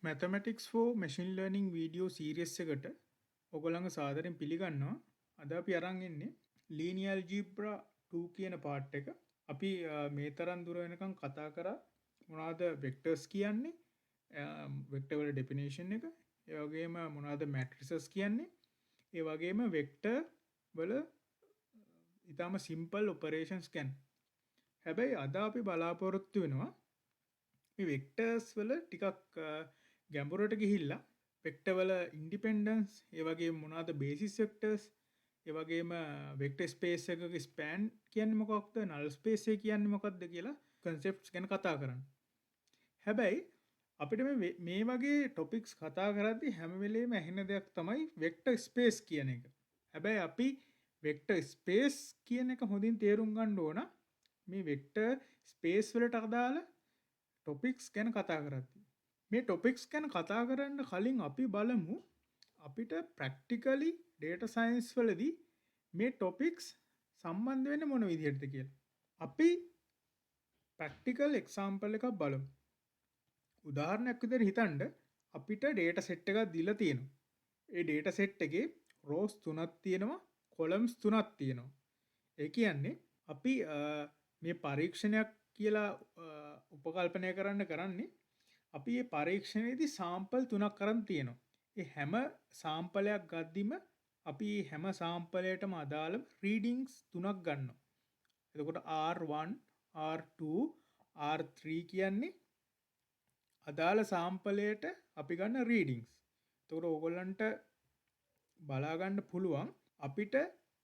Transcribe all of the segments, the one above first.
Mathematics for Machine Learning video series එකට ඔයගොල්ලන්ව සාදරයෙන් පිළිගන්නවා. අද අපි අරන් ඉන්නේ linear algebra 2 කියන part එක. අපි මේ තරම් දුර වෙනකන් කතා කරා මොනවද vectors කියන්නේ, vector වල definition එක, ඒ වගේම මොනවද matrices කියන්නේ, ඒ වගේම vector වල ඊටාම simple operations කියන්නේ. හැබැයි අද අපි බලාපොරොත්තු වෙනවා මේ vectors වල ටිකක් ගැඹුරට ගිහිල්ලා vector වල independence, ඒ වගේම මොනවාද basis vectors, ඒ වගේම vector space එකක span කියන්නේ මොකක්ද, null space එක කියන්නේ මොකක්ද කියලා concepts ගැන කතා කරන්න. හැබැයි අපිට මේ වගේ topics කතා කරද්දී හැම වෙලේම ඇහෙන දෙයක් තමයි vector space කියන එක. හැබැයි අපි vector space කියන එක හොඳින් තේරුම් ගන්න ඕන මේ vector space වලට අදාළ topics ගැන කතා කරද්දී. මේ topics ගැන කතා කරන්න කලින් අපි බලමු අපිට practically data science වලදී මේ topics සම්බන්ධ වෙන්නේ මොන විදිහටද කියලා. අපි practical example එකක් බලමු. උදාහරණයක් විදිහට හිතන්න අපිට data set එකක් දීලා තියෙනවා. ඒ data set එකේ rows 3ක් තියෙනවා, columns 3ක් තියෙනවා. ඒ කියන්නේ අපි මේ පරීක්ෂණයක් කියලා උපකල්පනය කරන්නේ අපි මේ පරීක්ෂණයේදී sample 3ක් අරන් තියෙනවා. ඒ හැම සාම්පලයක් ගද්දිම අපි හැම සාම්පලයකටම අදාළ readings 3ක් ගන්නවා. එතකොට R1, R2, R3 කියන්නේ අදාළ සාම්පලයට අපි ගන්න readings. එතකොට ඕගොල්ලන්ට බලා ගන්න පුළුවන් අපිට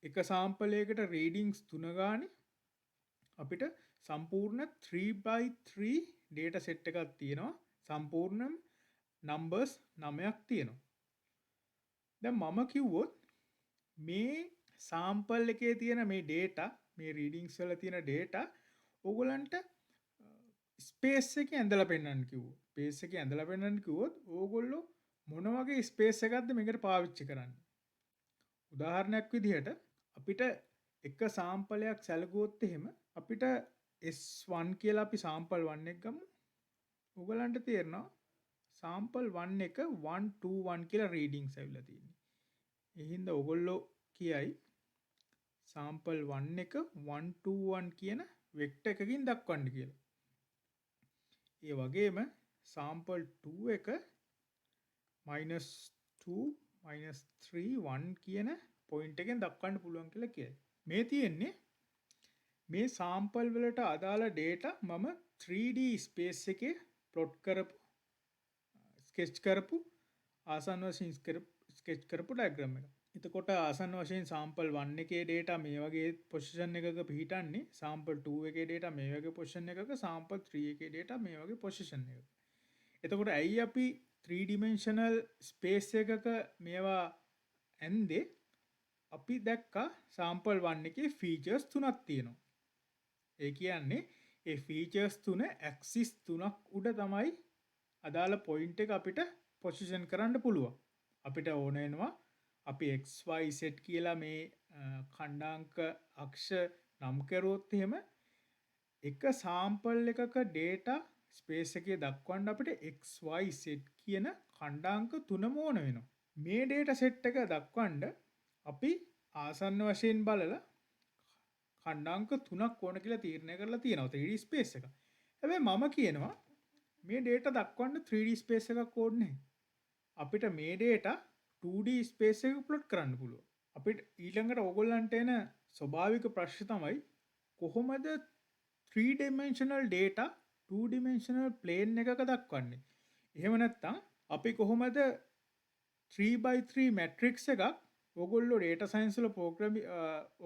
එක සාම්පලයකට readings 3 ගානේ අපිට සම්පූර්ණ 3x3 data set එකක් තියෙනවා. සම්පූර්ණ numbers 9ක් තියෙනවා. දැන් මම කිව්වොත් මේ sample එකේ තියෙන මේ data, මේ readings වල තියෙන data ඕගොල්ලන්ට space එකේ ඇඳලා පෙන්නන්න කිව්වොත්, space එකේ ඇඳලා පෙන්නන්න කිව්වොත් ඕගොල්ලෝ මොන වගේ space එකක්ද මේකට පාවිච්චි කරන්නේ? උදාහරණයක් විදිහට අපිට එක සාම්පලයක් සැලකුවොත් එහෙම අපිට S1 කියලා අපි sample 1 එක ගමු. ඔයගලන්ට තේරෙනවා sample 1 එක 121 කියලා readings ඇවිල්ලා තියෙන්නේ. ඒ හින්දා ඔයගොල්ලෝ කියයි sample 1 එක 121 කියන vector එකකින් දක්වන්න කියලා. ඒ වගේම sample 2 එක -2 -3 1 කියන point එකෙන් දක්වන්න පුළුවන් කියලා කියයි. මේ තියෙන්නේ මේ sample වලට අදාළ data මම 3D space එකේ plot කරපු sketch කරපු ආසන්න වශයෙන් sketch කරපු diagram එක. එතකොට ආසන්න වශයෙන් sample 1 එකේ data මේ වගේ position එකක පිහිටන්නේ, sample 2 එකේ data මේ වගේ position එකක, sample 3 එකේ data මේ වගේ position එකක. එතකොට ඇයි අපි 3 dimensional space එකක මේවා ඇන්දේ? අපි දැක්කා sample 1 එකේ features 3ක් තියෙනවා. ඒ කියන්නේ ඒ features 3 axis 3ක් උඩ තමයි අදාළ point එක අපිට position කරන්න පුළුවන්. අපිට ඕන වෙනවා අපි x y z කියලා මේ ඛණ්ඩාංක අක්ෂ නම් කරුවොත් එහෙම එක sample එකක data space එකේ දක්වන්න අපිට x y z කියන ඛණ්ඩාංක 3ම ඕන වෙනවා. මේ data set එක දක්වන්න අපි ආසන්න වශයෙන් බලලා ඛණ්ඩාංක 3ක් ඕන කියලා තීරණය කරලා තියෙනවා 3D space එක. හැබැයි මම කියනවා මේ data දක්වන්න 3D space එකක් ඕනේ නැහැ. අපිට මේ data 2D space එකක plot කරන්න පුළුවන්. අපිට ඊළඟට ඕගොල්ලන්ට එන ස්වභාවික ප්‍රශ්න තමයි කොහොමද 3 dimensional data 2 dimensional plane එකක දක්වන්නේ? එහෙම නැත්නම් අපි කොහොමද 3x3 matrix එකක් ඕගොල්ලෝ data science වල program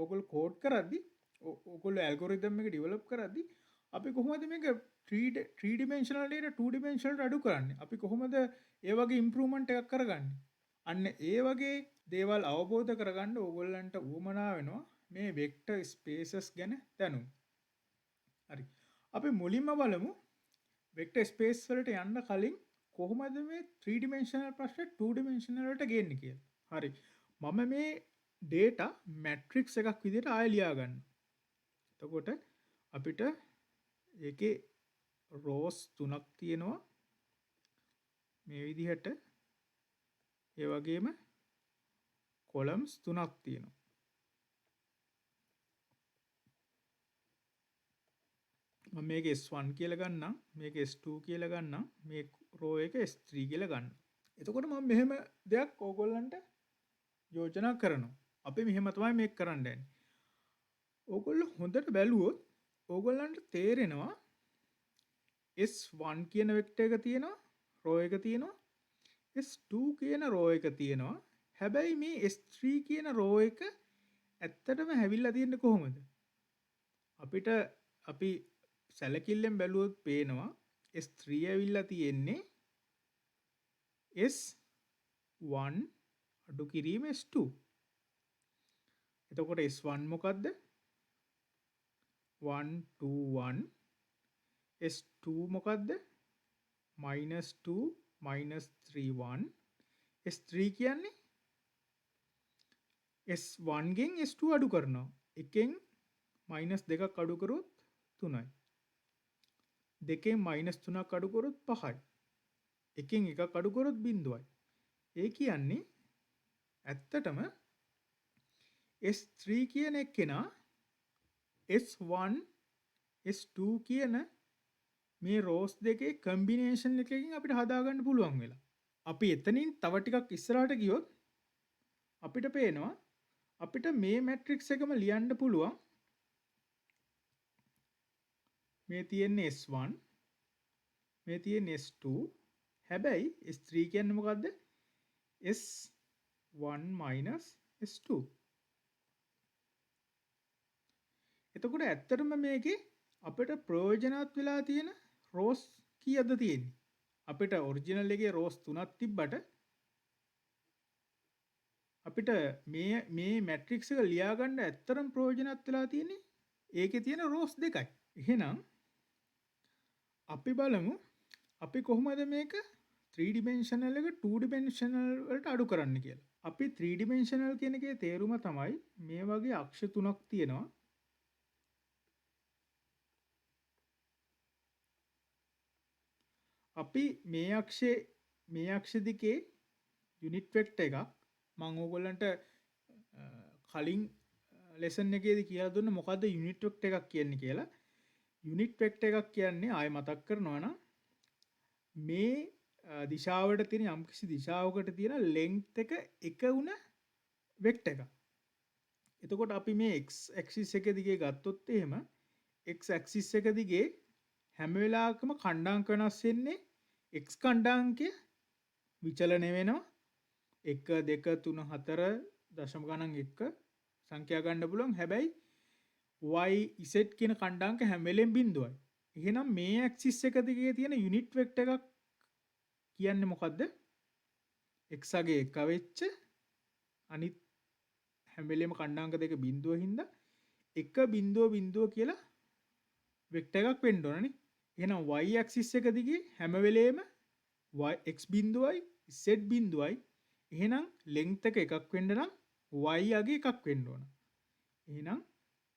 ඕගොල්ලෝ code කරද්දි, ඕගොල්ලෝ algorithm එක develop කරද්දි අපි කොහොමද මේක 3 dimensional data 2 dimensional අඩු කරන්නේ? අපි කොහොමද ඒ වගේ improvement එකක් කරගන්නේ? අන්න ඒ වගේ දේවල් අවබෝධ කරගන්න ඕගොල්ලන්ට උවමනා වෙනවා මේ vector spaces ගැන දැනුම්. හරි. අපි මුලින්ම බලමු vector space වලට යන්න කලින් කොහොමද මේ 3 dimensional ප්‍රශ්නේ 2 dimensional වලට ගේන්නේ කියලා. හරි. මම මේ data matrix එකක් විදිහට ආයෙ ලියා ගන්නවා. එතකොට අපිට ඒකේ rows 3ක් තියෙනවා. මේ විදිහට ඒ වගේම කොලම්ස් 3ක් තියෙනවා. මම මේක S1 කියලා ගන්නම්, මේක S2 කියලා ගන්නම්, මේ රෝ එක S3 කියලා ගන්නම්. එතකොට මම මෙහෙම දෙයක් ඕගොල්ලන්ට යෝජනා කරනවා. අපි මෙහෙම තමයි මේක කරන්න යන්නේ. ඕගොල්ලෝ හොඳට බැලුවොත් ඕගොල්ලන්ට තේරෙනවා S1 කියන වෙක්ටර් එක තියෙනවා, රෝ එක තියෙනවා. S2 කියන රෝ එක තියෙනවා. හැබැයි මේ S3 කියන රෝ එක ඇත්තටම හැවිල්ලා තියෙන්නේ කොහොමද? අපිට අපි සැලකිල්ලෙන් බැලුවොත් පේනවා S3 ඇවිල්ලා තියෙන්නේ S1 අඩු කිරීම S2. එතකොට S1 මොකද්ද? 1 2 1. S2 මොකද්ද? -2 -3 1. S3 කියන්නේ S1 ගෙන් S2 අඩු කරනවා. එකෙන් -2ක් අඩු කරොත් 3යි. දෙකෙන් -3ක් අඩු කරොත් 5යි. එකෙන් එකක් අඩු කරොත් 0යි. ඒ කියන්නේ ඇත්තටම S3 කියන එක්කෙනා S1 S2 කියන මේ රෝස් දෙකේ කම්බිනේෂන් එකකින් අපිට හදාගන්න පුළුවන් වෙලා. අපි එතනින් තව ටිකක් ඉස්සරහට ගියොත් අපිට පේනවා අපිට මේ මැට්‍රික්ස් එකම ලියන්න පුළුවන්. මේ තියෙන්නේ S1, මේ තියෙන්නේ S2. හැබැයි S3 කියන්නේ මොකද්ද? S1 S2. එතකොට ඇත්තටම මේකේ අපිට ප්‍රයෝජනවත් වෙලා තියෙන රෝස් කීයද තියෙන්නේ? අපිට ඔරිජිනල් එකේ රෝස් 3ක් තිබ්බට අපිට මේ මැට්‍රික්ස් එක ලියා ගන්න ඇත්තටම ප්‍රයෝජනවත් වෙලා තියෙන්නේ ඒකේ තියෙන රෝස් දෙකයි. එහෙනම් අපි බලමු අපි කොහොමද මේක 3 dimensional එක 2 dimensional වලට අඩු කරන්න කියලා. අපි 3 dimensional කියන එකේ තේරුම තමයි මේ වගේ අක්ෂ තුනක් තියෙනවා. අපි මේ අක්ෂ දිගේ යුනිට් වෙක්ටර් එකක් මම ඕගොල්ලන්ට කලින් ලෙසන් එකේදී කියලා දුන්න මොකද්ද යුනිට් වෙක්ටර් එකක් කියන්නේ කියලා. යුනිට් වෙක්ටර් එකක් කියන්නේ ආයෙ මතක් කරනවා නම් මේ දිශාවට තියෙන යම්කිසි දිශාවකට තියෙන ලෙන්ග්ත් එක වුණ වෙක්ටර් එකක්. එතකොට අපි මේ x ඇක්සිස් එක දිගේ ගත්තොත් එහෙම x ඇක්සිස් එක දිගේ හැම වෙලාවකම කණ්ඩාංක වෙනස් වෙන්නේ x කණ්ඩාංකය විචලනය වෙනවා. 1 2 3 4 දශම ගණන් 1 සංඛ්‍යා ගන්න පුළුවන්. හැබැයි y z කියන කණ්ඩාංක හැම වෙලෙම බිඳුවයි. එහෙනම් මේ ඇක්සිස් එක දිගේ තියෙන යුනිට් වෙක්ටර් එකක් කියන්නේ මොකද්ද? x අගේ 1 වෙච්ච අනිත් හැම වෙලෙම කණ්ඩාංක දෙක බිඳුව හින්දා 1 කියලා වෙක්ටර් එකක් වෙන්න ඕනනේ. එහෙනම් y ඇක්සිස් එක දිගේ හැම වෙලේම x බිඳුවයි z බිඳුවයි. එහෙනම් ලෙන්ග්ත් එකක් වෙන්න නම් y අගේ එකක් වෙන්න ඕන. එහෙනම්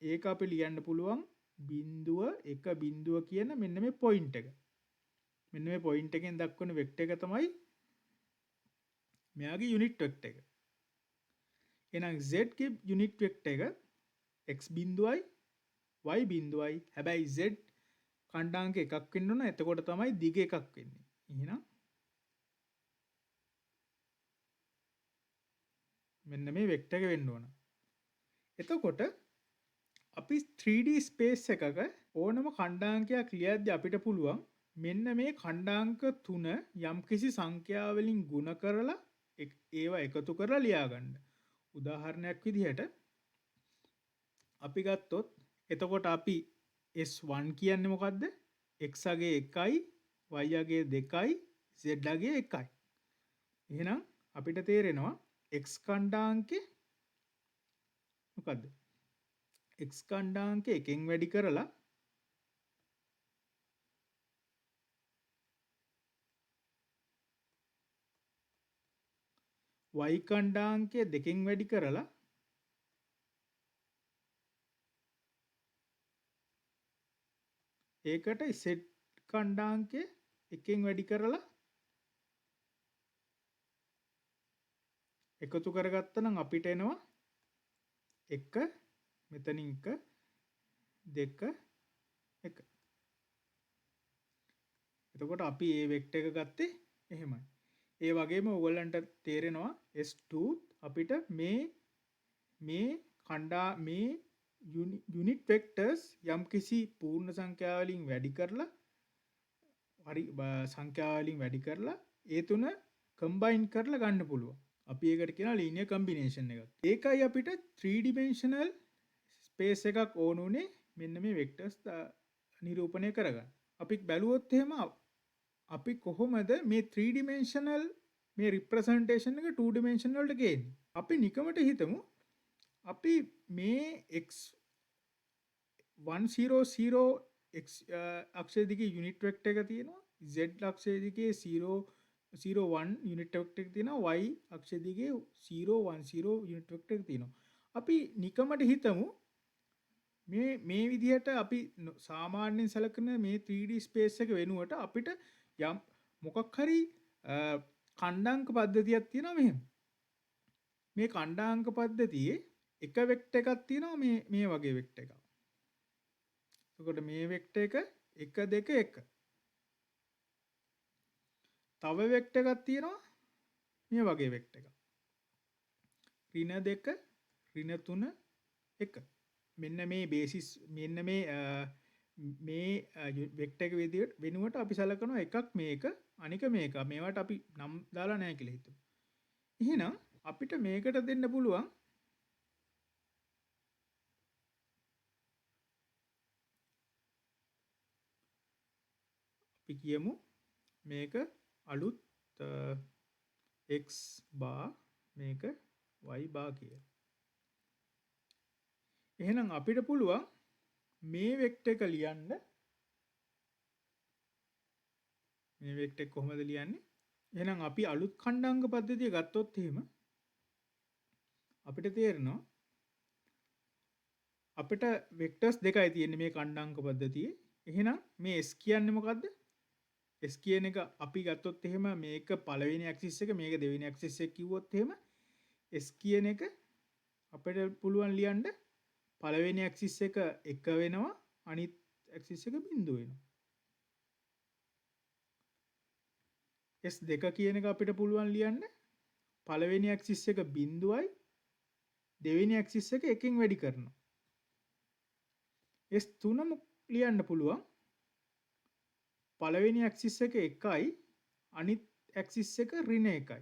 ඒක අපි ලියන්න පුළුවන් 0.1 කියන මෙන්න මේ පොයින්ට් එක. මෙන්න මේ පොයින්ට් එකෙන් දක්වන වෙක්ටර් එක තමයි මෙයාගේ යුනිට් වෙක්ටර් එක. එහෙනම් z ගේ යුනිට් වෙක්ටර් එක x බිඳුවයි y බිඳුවයි. හැබැයි z කණ්ඩාංක එකක් වෙන්න ඕන. එතකොට තමයි දිග එකක් වෙන්නේ. එහෙනම් මෙන්න මේ වෙක්ටර් එක වෙන්න ඕන. එතකොට අපි 3D ස්පේස් එකක ඕනම කණ්ඩාංකයක් ලියද්දී අපිට පුළුවන් මෙන්න මේ කණ්ඩාංක 3 යම්කිසි සංඛ්‍යාවලින් ගුණ කරලා ඒවා එකතු කරලා ලියා ගන්න. උදාහරණයක් විදිහට අපි ගත්තොත් එතකොට අපි S1 කියන්නේ මොකද්ද? x අගේ 1යි, y අගේ 2යි, z අගේ 1යි. එහෙනම් අපිට තේරෙනවා x කණ්ඩාංකේ මොකද්ද? x කණ්ඩාංකේ එකෙන් වැඩි කරලා y කණ්ඩාංකය දෙකෙන් වැඩි කරලා ඒකට z කණ්ඩාංකය එකෙන් වැඩි කරලා එකතු කරගත්තා නම් අපිට එනවා 1 මෙතනින් 1 2 1. එතකොට අපි මේ වෙක්ටර් එක ගත්තේ එහෙමයි. ඒ වගේම ඔයගලන්ට තේරෙනවා S2 අපිට මේ යුනිට් වෙක්ටර්ස් යම්කිසි පූර්ණ සංඛ්‍යා වලින් වැඩි කරලා හරි සංඛ්‍යා වලින් වැඩි කරලා ඒ තුන කම්බයින් කරලා ගන්න පුළුවන්. අපි ඒකට කියනවා ලීනියර් කම්බිනේෂන් එකක්. ඒකයි අපිට 3 dimensional ස්පේස් එකක් ඕන උනේ මෙන්න මේ වෙක්ටර්ස් නිරූපණය කරගන්න. අපි බැලුවොත් එහෙම අපි කොහොමද මේ 3 dimensional මේ representation එක 2 dimensional වලට ගේන්නේ? අපි නිකමට හිතමු අපි මේ x100 x අක්ෂය දිගේ යුනිට් වෙක්ටර් එක තියෙනවා. z අක්ෂය දිගේ 001 යුනිට් වෙක්ටර් එක තියෙනවා. y අක්ෂය දිගේ 010 යුනිට් වෙක්ටර් එක තියෙනවා. අපි නිකමට හිතමු මේ විදිහට අපි සාමාන්‍යයෙන් සැලකන මේ 3D ස්පේස් එක වෙනුවට අපිට යම් මොකක් හරි ඛණ්ඩාංක පද්ධතියක් තියෙනවා මෙහෙම. මේ ඛණ්ඩාංක පද්ධතියේ එක වෙක්ටර් එකක් තියෙනවා මේ වගේ වෙක්ටර් එකක්. එතකොට මේ වෙක්ටර් එක 1 2 1. තව වෙක්ටර් එකක් තියෙනවා මේ වගේ වෙක්ටර් එකක්. ඍණ 2 ඍණ 3 1. මෙන්න මේ බේසිස් මෙන්න මේ වෙක්ටර් එක විදිහට වෙනුවට අපි සලකනවා එකක් මේක අනික මේක. මේවට අපි නම් දාලා නැහැ කියලා හිතමු. එහෙනම් අපිට මේකට දෙන්න පුළුවන් අපි කියමු මේක අලුත් x bar මේක y bar කියලා. එහෙනම් අපිට පුළුවන් මේ වෙක්ටර් එක ලියන්න මේ වෙක්ටර් එක කොහොමද ලියන්නේ? එහෙනම් අපි අලුත් ඛණ්ඩාංක පද්ධතිය ගත්තොත් එහෙම අපිට තේරෙනවා අපිට වෙක්ටර්ස් දෙකයි තියෙන්නේ මේ ඛණ්ඩාංක පද්ධතියේ. එහෙනම් මේ s කියන්නේ මොකද්ද? s කියන එක අපි ගත්තොත් එහෙම මේක පළවෙනි ඇක්සිස් එක මේක දෙවෙනි ඇක්සිස් එක කිව්වොත් එහෙම s කියන එක අපිට පුළුවන් ලියන්න පළවෙනි ඇක්සිස් එක 1 වෙනවා අනිත් ඇක්සිස් එක 0 වෙනවා. S2 කියන එක අපිට පුළුවන් ලියන්න පළවෙනි ඇක්සිස් එක 0යි දෙවෙනි ඇක්සිස් එක 1කින් වැඩි කරනවා. S3 ලියන්න පුළුවන් පළවෙනි ඇක්සිස් එක 1යි අනිත් ඇක්සිස් එක ඍණ 1යි.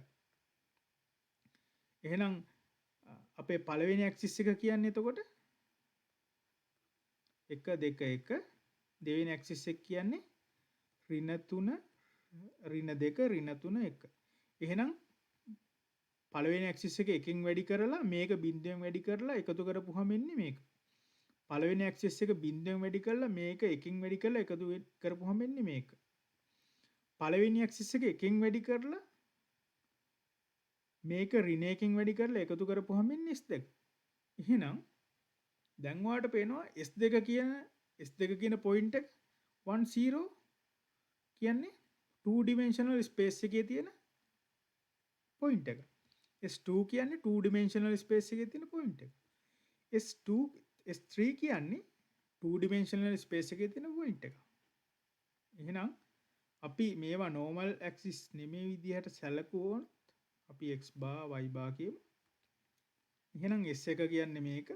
එහෙනම් අපේ පළවෙනි ඇක්සිස් එක කියන්නේ එතකොට 1 2 1 දෙවෙනි ඇක්සිස් එක කියන්නේ ඍණ 3 ඍණ 2 ඍණ 3 1. එහෙනම් පළවෙනි ඇක්සිස් එක 1කින් වැඩි කරලා මේක බිංදුවෙන් වැඩි කරලා එකතු කරපුවාම එන්නේ මේක. පළවෙනි ඇක්සිස් එක බිංදුවෙන් වැඩි කරලා මේක 1කින් වැඩි කරලා එකතු කරපුවාම එන්නේ මේක. පළවෙනි ඇක්සිස් එක 1කින් වැඩි කරලා මේක ඍණ 1කින් වැඩි කරලා එකතු කරපුවාම එන්නේ S2. එහෙනම් දැන් ඔයාලට පේනවා S2 කියන පොයින්ට් එක 10 කියන්නේ 2 dimensional space එකේ තියෙන පොයින්ට් එක. S2 කියන්නේ 2 dimensional space එකේ තියෙන පොයින්ට් එක. S3 කියන්නේ 2 dimensional space එකේ තියෙන පොයින්ට් එක. එහෙනම් අපි මේවා normal axis නෙමෙයි විදිහට සැලකුවොත් අපි x bar y bar කියමු. එහෙනම් S1 කියන්නේ මේක.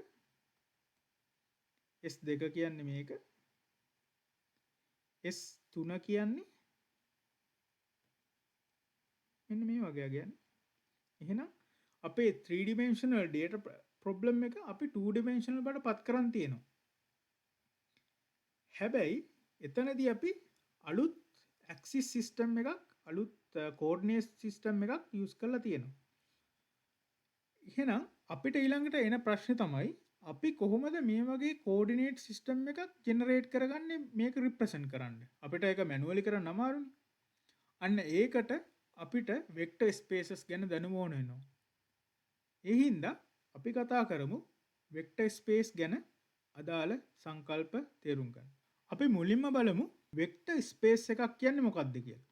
S2 කියන්නේ මේක. S3 කියන්නේ මෙන්න මේ වගේ කියන්නේ. එහෙනම් අපේ 3 dimensional data problem එක අපි 2 dimensional බවට පත් කරන් තියෙනවා. හැබැයි එතනදී අපි අලුත් axis system එකක් අලුත් coordinate system එකක් use කරලා තියෙනවා. එහෙනම් අපිට ඊළඟට එන ප්‍රශ්නේ තමයි අපි කොහොමද මේ වගේ coordinate system එකක් generate කරගන්නේ මේක represent කරන්න. අපිට ඒක manually කරන්න අමාරුනේ. අන්න ඒකට අපිට vector spaces ගැන දැනුම ඕන වෙනවා. ඒ හින්දා අපි කතා කරමු vector space ගැන අදාළ සංකල්ප තේරුම් ගන්න. අපි මුලින්ම බලමු vector space එකක් කියන්නේ මොකක්ද කියලා.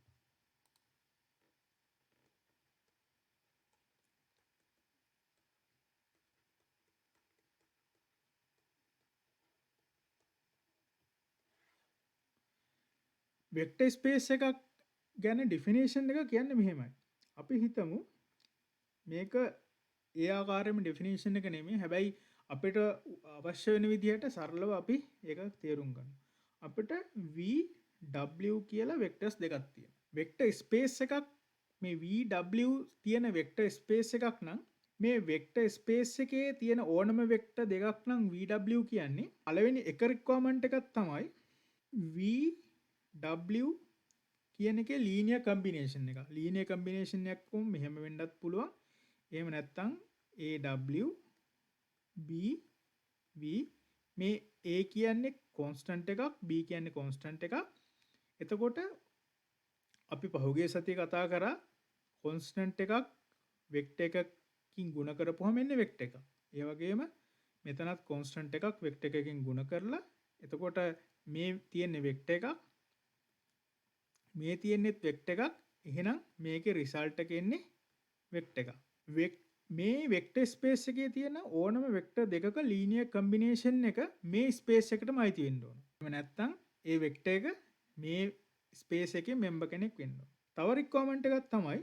වෙක්ටර් ස්පේස් එකක් ගැන ඩෙෆිනේෂන් එක කියන්නේ මෙහෙමයි. අපි හිතමු මේක ඒ ආකාරයෙන්ම ඩෙෆිනේෂන් එක නෙමෙයි. හැබැයි අපිට අවශ්‍ය වෙන විදිහට සරලව අපි ඒක තේරුම් ගන්නවා. අපිට VW කියලා වෙක්ටර්ස් දෙකක් තියෙනවා. වෙක්ටර් ස්පේස් එකක් මේ VW තියෙන වෙක්ටර් ස්පේස් එකක් නම් මේ වෙක්ටර් ස්පේස් එකේ තියෙන ඕනම වෙක්ටර් දෙකක් නම් VW කියන්නේ පළවෙනි එක රික්වයර්මන්ට් එකක් තමයි VW කියන එකේ ලීනියර් කම්බිනේෂන් එක. ලීනියර් කම්බිනේෂන් එකක් කොහොම මෙහෙම වෙන්නත් පුළුවන්. එහෙම නැත්නම් AW B V මේ A කියන්නේ කොන්ස්ටන්ට් එකක් B කියන්නේ කොන්ස්ටන්ට් එකක්. එතකොට අපි පහුගිය සතියේ කතා කරා කොන්ස්ටන්ට් එකක් වෙක්ටර් එකකින් ගුණ කරපුවම එන්නේ වෙක්ටර් එකක්. ඒ වගේම මෙතනත් කොන්ස්ටන්ට් එකක් වෙක්ටර් එකකින් ගුණ කරලා එතකොට මේ තියෙන්නේ වෙක්ටර් එකක් මේ තියෙන්නේත් වෙක්ටර් එකක්. එහෙනම් මේකේ රිසල්ට් එක එන්නේ වෙක්ටර් එකක්. මේ වෙක්ටර් ස්පේස් එකේ තියෙන ඕනම වෙක්ටර් දෙකක ලීනියර් කම්බිනේෂන් එක මේ ස්පේස් එකටම අයිති වෙන්න ඕන. එහෙම නැත්නම් ඒ වෙක්ටර් එක මේ ස්පේස් එකේ මෙම්බර් කෙනෙක් වෙන්න ඕන. තව රික්වයර්මන්ට් එකක් තමයි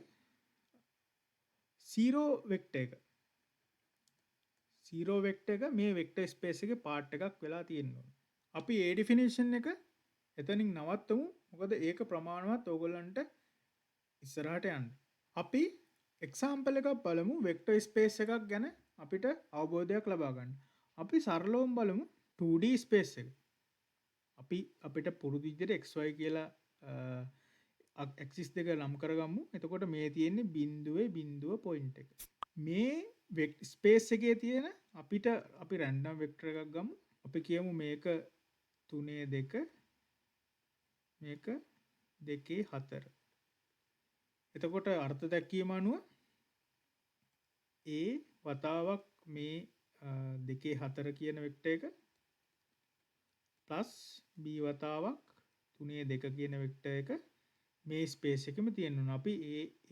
0 වෙක්ටර් එක. 0 වෙක්ටර් එක මේ වෙක්ටර් ස්පේස් එකේ පාර්ට් එකක් වෙලා තියෙන්න ඕන. අපි ඒ ඩෙෆිනිෂන් එක එතනින් නවත්තමු. මොකද ඒක ප්‍රමාණවත් ඕගොල්ලන්ට ඉස්සරහට යන්න. අපි එක්සාම්පල් එකක් බලමු වෙක්ටර් ස්පේස් එකක් ගැන අපිට අවබෝධයක් ලබා ගන්න. අපි සරලවම බලමු 2D ස්පේස් එක. අපිට පුරුදු විදිහට xy කියලා ඇක්සිස් දෙක නම් කරගමු. එතකොට මේ තියෙන්නේ බිඳුවේ බිඳුව පොයින්ට් එක. මේ වෙක්ටර් ස්පේස් එකේ තියෙන අපි රැන්ඩම් වෙක්ටර් එකක් ගමු. අපි කියමු මේක 3 2 මේක 2 4. එතකොට අර්ථ දැක්වීම අනුව A වතාවක් මේ 2 4 කියන වෙක්ටර් එක ප්ලස් B වතාවක් 3 2 කියන වෙක්ටර් එක මේ ස්පේස් එකෙම තියෙන්න ඕන. අපි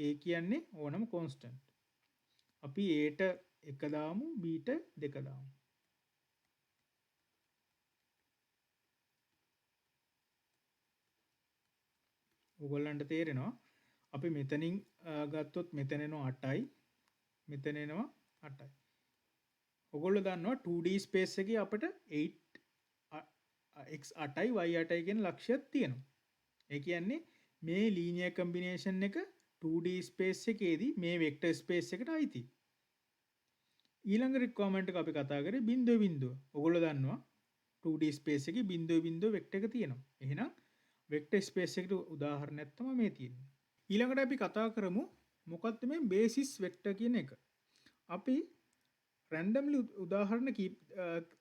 A කියන්නේ ඕනම කොන්ස්ටන්ට්. අපි A ට 1 දාමු B ට 2 දාමු. ඔයගොල්ලන්ට තේරෙනවා අපි මෙතනින් ගත්තොත් මෙතන එනවා 8යි මෙතන එනවා 8යි. ඔයගොල්ලෝ දන්නවා 2D ස්පේස් එකේ අපිට 8 x 8යි y 8යි කියන ලක්ෂයක් තියෙනවා. ඒ කියන්නේ මේ ලීනියර් කම්බිනේෂන් එක 2D ස්පේස් එකේදී මේ වෙක්ටර් ස්පේස් එකට අයිති. ඊළඟ රික්වයර්මන්ට් එක අපි කතා කරේ බිඳුව බිඳුව. ඔයගොල්ලෝ දන්නවා 2D ස්පේස් එකේ බිඳුව බිඳුව වෙක්ටර් එක තියෙනවා. එහෙනම් වෙක්ටර් ස්පේස් එකට උදාහරණයක් තමයි මේ තියෙන්නේ. ඊළඟට අපි කතා කරමු මොකක්ද මේ බේසිස් වෙක්ටර් කියන එක. අපි රැන්ඩම්ලි උදාහරණ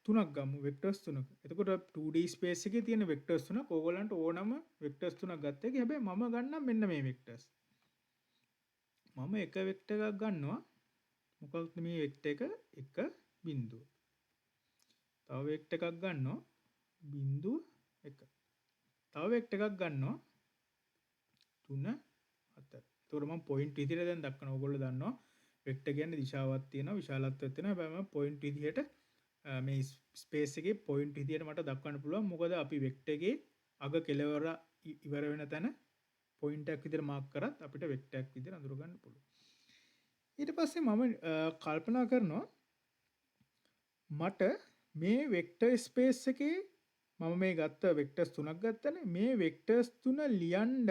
තුනක් ගමු වෙක්ටර්ස් තුනක. එතකොට 2D ස්පේස් එකේ තියෙන වෙක්ටර්ස් තුනක් ඕගොල්ලන්ට ඕනම වෙක්ටර්ස් තුනක් ගත්ත එක. හැබැයි මම ගන්නම් මෙන්න මේ වෙක්ටර්ස්. මම එක වෙක්ටර් එකක් ගන්නවා. මොකක්ද මේ වෙක්ටර් එක? 1 බිඳුව. තව වෙක්ටර් එකක් ගන්නවා බිඳුව 1. තව වෙක්ටර් එකක් ගන්නවා 3 4. එතකොට මම පොයින්ට් විදිහට දැන් දක්වනවා. ඕගොල්ලෝ දන්නවා වෙක්ටර් කියන්නේ දිශාවක් තියෙනවා විශාලත්වයක් තියෙනවා. හැබැයි මම පොයින්ට් විදිහට මේ ස්පේස් එකේ පොයින්ට් විදිහට මට දක්වන්න පුළුවන්. මොකද අපි වෙක්ටර් එකේ අග කෙලවර ඉවර වෙන තැන පොයින්ට් එකක් විදිහට මාක් කරත් අපිට වෙක්ටර් එකක් විදිහට අඳුර ගන්න පුළුවන්. ඊට පස්සේ මම කල්පනා කරනවා මට මේ වෙක්ටර් ස්පේස් එකේ මම මේ ගත්ත වෙක්ටර්ස් තුනක් ගත්තනේ. මේ වෙක්ටර්ස් තුන ලියන්න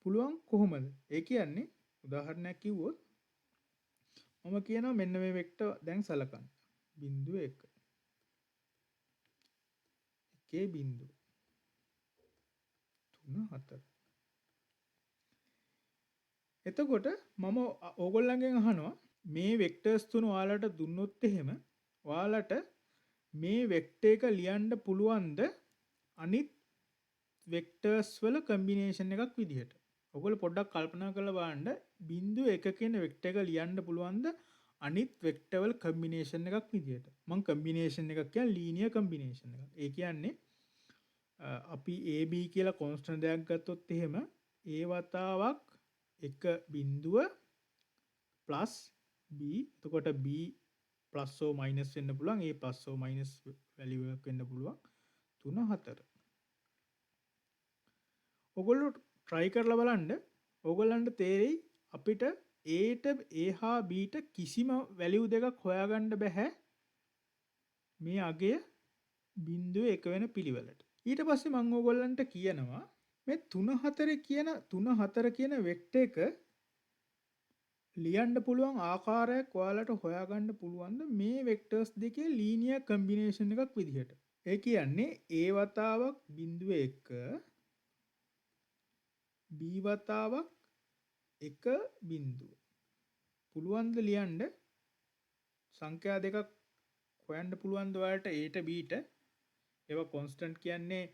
පුළුවන් කොහොමද? ඒ කියන්නේ උදාහරණයක් කිව්වොත් මම කියනවා මෙන්න මේ වෙක්ටර් දැන් සලකන්න. බිඳුව 1. එකේ බිඳුව 3 4. එතකොට මම ඕගොල්ලන්ගෙන් අහනවා මේ වෙක්ටර්ස් තුන ඔයාලට දුන්නොත් එහෙම ඔයාලට මේ වෙක්ටර් එක ලියන්න පුළුවන්ද අනිත් වෙක්ටර්ස් වල කම්බිනේෂන් එකක් විදිහට? ඔයගොල්ලෝ පොඩ්ඩක් කල්පනා කරලා බලන්න බිඳුව 1 කියන වෙක්ටර් එක ලියන්න පුළුවන්ද අනිත් වෙක්ටර් වල කම්බිනේෂන් එකක් විදිහට? මම කම්බිනේෂන් එකක් කියන්නේ ලීනියර් කම්බිනේෂන් එකක්. ඒ කියන්නේ අපි AB කියලා කොන්ස්ටන්ට් දෙයක් ගත්තොත් එහෙම A වතාවක් 1 බිඳුව ප්ලස් B. එතකොට B ප්ලස් හෝ මයිනස් වෙන්න පුළුවන්. A ප්ලස් හෝ මයිනස් වැලියු එකක් වෙන්න පුළුවන්. 3 4. ඔගොල්ලෝ try කරලා බලන්න. ඕගොල්ලන්ට තේරෙයි අපිට Aට A හා Bට කිසිම value දෙකක් හොයාගන්න බෑ මේ අගය 0.1 වෙන පිළිවෙලට. ඊට පස්සේ මම ඕගොල්ලන්ට කියනවා මේ 3 4 කියන 3 4 කියන වෙක්ටර් එක ලියන්න පුළුවන් ආකාරයක් ඔයාලට හොයාගන්න පුළුවන්ද මේ වෙක්ටර්ස් දෙකේ ලීනියර් කම්බිනේෂන් එකක් විදිහට. ඒ කියන්නේ A වතාවක් 0.1 B වතාවක් 1 බිංදුව. පුළුවන්ද ලියන්න සංඛ්‍යා දෙකක් හොයන්න පුළුවන්ද ඔයාලට Aට Bට ඒවා කොන්ස්ටන්ට් කියන්නේ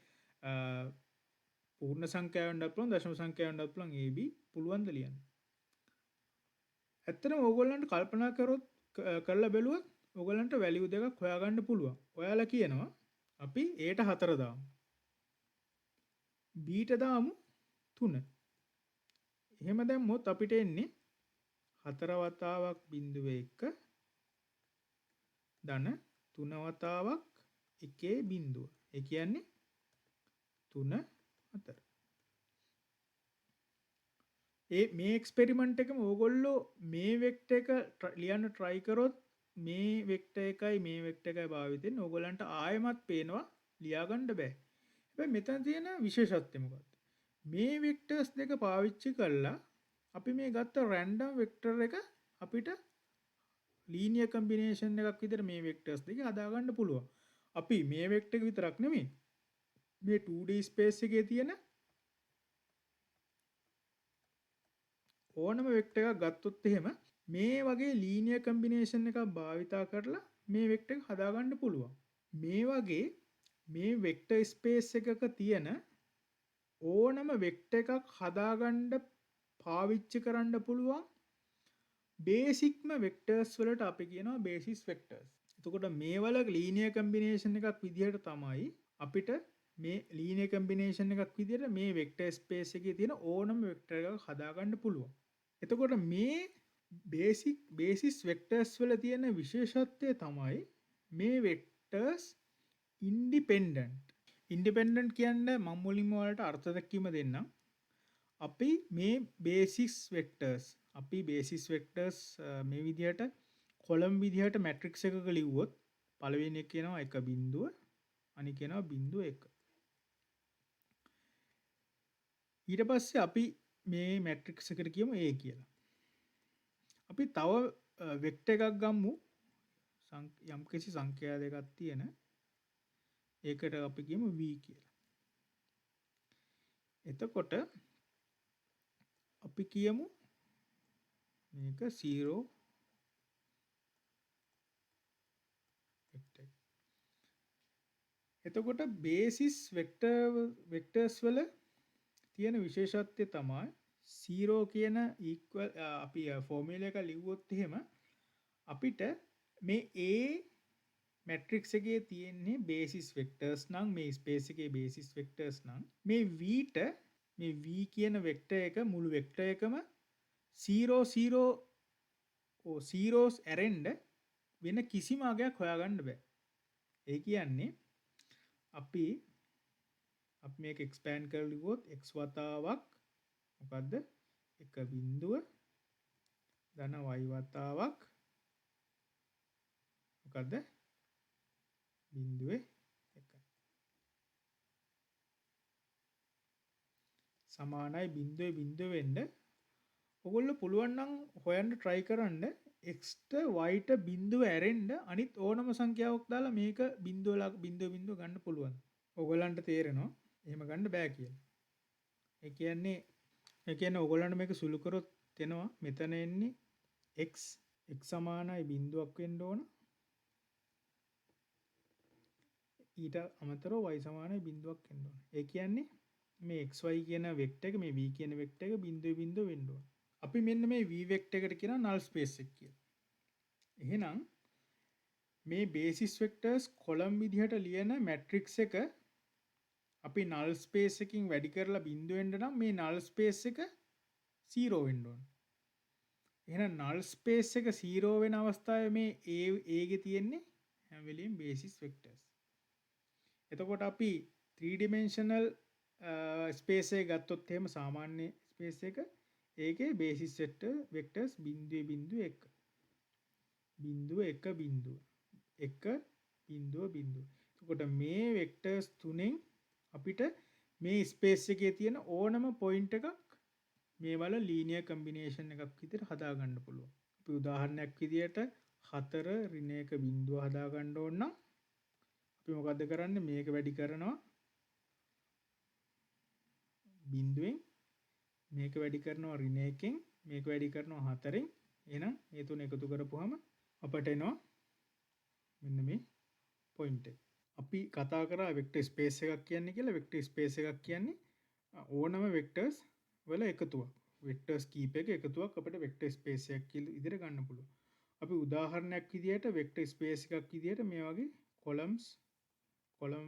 පූර්ණ සංඛ්‍යාව වෙන්නත් පුළුවන් දශම සංඛ්‍යාව වෙන්නත් පුළුවන් AB පුළුවන්ද ලියන්න. ඇත්තටම ඕගොල්ලන්ට කල්පනා කරලා බැලුවොත් ඕගොල්ලන්ට වැලියු දෙකක් හොයාගන්න පුළුවන්. ඔයාලා කියනවා අපි Aට 4 දාමු. Bට දාමු 3. එහෙම දැම්මොත් අපිට එන්නේ 4 වතාවක් 0.1 ධන 3 වතාවක් 1 බිංදුව. ඒ කියන්නේ 3 4. මේ එක්ස්පෙරිමන්ට් එකම ඕගොල්ලෝ මේ වෙක්ටර් එක ලියන්න try කරොත් මේ වෙක්ටර් එකයි මේ වෙක්ටර් එකයි භාවිතෙන් ඕගොල්ලන්ට ආයෙමත් පේනවා ලියා ගන්න බෑ. හැබැයි මෙතන තියෙන විශේෂත්වය මොකක්ද? මේ වෙක්ටර්ස් දෙක පාවිච්චි කරලා අපි මේ ගත්ත රැන්ඩම් වෙක්ටර් එක අපිට ලීනියර් කම්බිනේෂන් එකක් විදිහට මේ වෙක්ටර්ස් දෙක හදාගන්න පුළුවන්. අපි මේ වෙක්ටර් එක විතරක් නෙමෙයි මේ 2D ස්පේස් එකේ තියෙන ඕනම වෙක්ටර් එකක් ගත්තොත් එහෙම මේ වගේ ලීනියර් කම්බිනේෂන් එකක් භාවිතා කරලා මේ වෙක්ටර් එක හදාගන්න පුළුවන්. මේ වගේ මේ වෙක්ටර් ස්පේස් එකක තියෙන ඕනම වෙක්ටර් එකක් හදාගන්න පාවිච්චි කරන්න පුළුවන් බේසික්ම වෙක්ටර්ස් වලට අපි කියනවා බේසිස් වෙක්ටර්ස්. එතකොට මේ වල ලීනියර් කම්බිනේෂන් එකක් විදිහට තමයි අපිට මේ ලීනියර් කම්බිනේෂන් එකක් විදිහට මේ වෙක්ටර් ස්පේස් එකේ තියෙන ඕනම වෙක්ටර් එකක් හදාගන්න පුළුවන්. එතකොට මේ බේසිස් වෙක්ටර්ස් වල තියෙන විශේෂත්වය තමයි මේ වෙක්ටර්ස් ඉන්ඩිපෙන්ඩන්ට්. ඉන්ඩිපෙන්ඩන්ට් කියන්නේ මම මුලින්ම ඔයාලට අර්ථ දැක්වීම දෙන්නම්. අපි මේ බේසිස් වෙක්ටර්ස් මේ විදිහට කොලම් විදිහට මැට්‍රික්ස් එකක ලිව්වොත් පළවෙනි එක කියනවා 1 බිංදුව අනික කියනවා 0.1. ඊට පස්සේ අපි මේ මැට්‍රික්ස් එකට කියමු A කියලා. අපි තව වෙක්ටර් එකක් ගමු යම්කිසි සංඛ්‍යා දෙකක් තියෙන. ඒකට අපි කියමු V කියලා. එතකොට අපි කියමු මේක 0 වෙක්ටර්. එතකොට බේසිස් වෙක්ටර්ස් වල තියෙන විශේෂත්වය තමයි 0 කියන ඉක්වල් අපි ෆෝමියුලා එක ලිව්වොත් එහෙම අපිට මේ A මැට්‍රික්ස් එකේ තියෙන්නේ බේසිස් වෙක්ටර්ස් නම් මේ ස්පේස් එකේ බේසිස් වෙක්ටර්ස් නම් මේ Vට මේ V කියන වෙක්ටර් එක මුළු වෙක්ටර් එකම 0 zeros ඇරෙන්න වෙන කිසිම අගයක් හොයාගන්න බෑ. ඒ කියන්නේ අපි මේක එක්ස්පෑන්ඩ් කරලා ලිව්වොත් x වතාවක් මොකද්ද 1 බිංදුව ධන y වතාවක් මොකද්ද බිංදුවේ 1 සමානයි බිංදුවේ බිංදුව වෙන්න. ඔයගොල්ලෝ පුළුවන් නම් හොයන්න try කරන්න x ට y ට බිංදුව ඇරෙන්න අනිත් ඕනම සංඛ්‍යාවක් දාලා මේක බිංදුව ගන්න පුළුවන්. ඔයගොල්ලන්ට තේරෙනවා එහෙම ගන්න බෑ කියලා. ඒ කියන්නේ ඔයගොල්ලන්ට මේක සුළු කරොත් එනවා මෙතන එන්නේ x සමානයි බිංදුවක් වෙන්න ඕන. ඊට අමතරව y සමානයි බිංදුවක් වෙන්න ඕන. ඒ කියන්නේ මේ xy කියන වෙක්ටර් එක මේ v කියන වෙක්ටර් එක බිංදුව වෙන්න ඕන. අපි මෙන්න මේ v වෙක්ටර් එකට කියනවා null space එක කියලා. එහෙනම් මේ බේසිස් වෙක්ටර්ස් කොලම් විදිහට ලියන මැට්‍රික්ස් එක අපි null space එකකින් වැඩි කරලා බිංදුව වෙන්න නම් මේ null space එක 0 වෙන්න ඕන. එහෙනම් null space එක 0 වෙන අවස්ථාවේ මේ A ගේ තියෙන්නේ හැම වෙලෙම බේසිස් වෙක්ටර්ස්. එතකොට අපි 3 dimensional ස්පේස් එක ගත්තොත් එහෙම සාමාන්‍ය ස්පේස් එක ඒකේ බේසිස් වෙක්ටර්ස් 0.1 0.1 එතකොට මේ වෙක්ටර්ස් තුනෙන් අපිට මේ ස්පේස් එකේ තියෙන ඕනම පොයින්ට් එකක් මේ වල ලීනියර් කම්බිනේෂන් එකක් විදිහට හදා ගන්න පුළුවන්. අපි උදාහරණයක් විදිහට 4 ඍණයක බිඳුව හදා ගන්න ඕන නම් අපි මොකද්ද කරන්නේ? මේක වැඩි කරනවා බිඳුවෙන්, මේක වැඩි කරනවා ඍණයකින්, මේක වැඩි කරනවා 4න්. එහෙනම් මේ තුන එකතු කරපුවාම අපට එනවා මෙන්න මේ පොයින්ට් එක. අපි කතා කරා වෙක්ටර් ස්පේස් එකක් කියන්නේ කියලා. වෙක්ටර් ස්පේස් එකක් කියන්නේ ඕනම වෙක්ටර්ස් වල එකතුවක්. වෙක්ටර්ස් කීපයක එකතුවක් අපිට වෙක්ටර් ස්පේස් එකක් කියලා ඉදිරිය ගන්න පුළුවන්. අපි උදාහරණයක් විදිහට වෙක්ටර් ස්පේස් එකක් විදිහට මේ වගේ කොලම්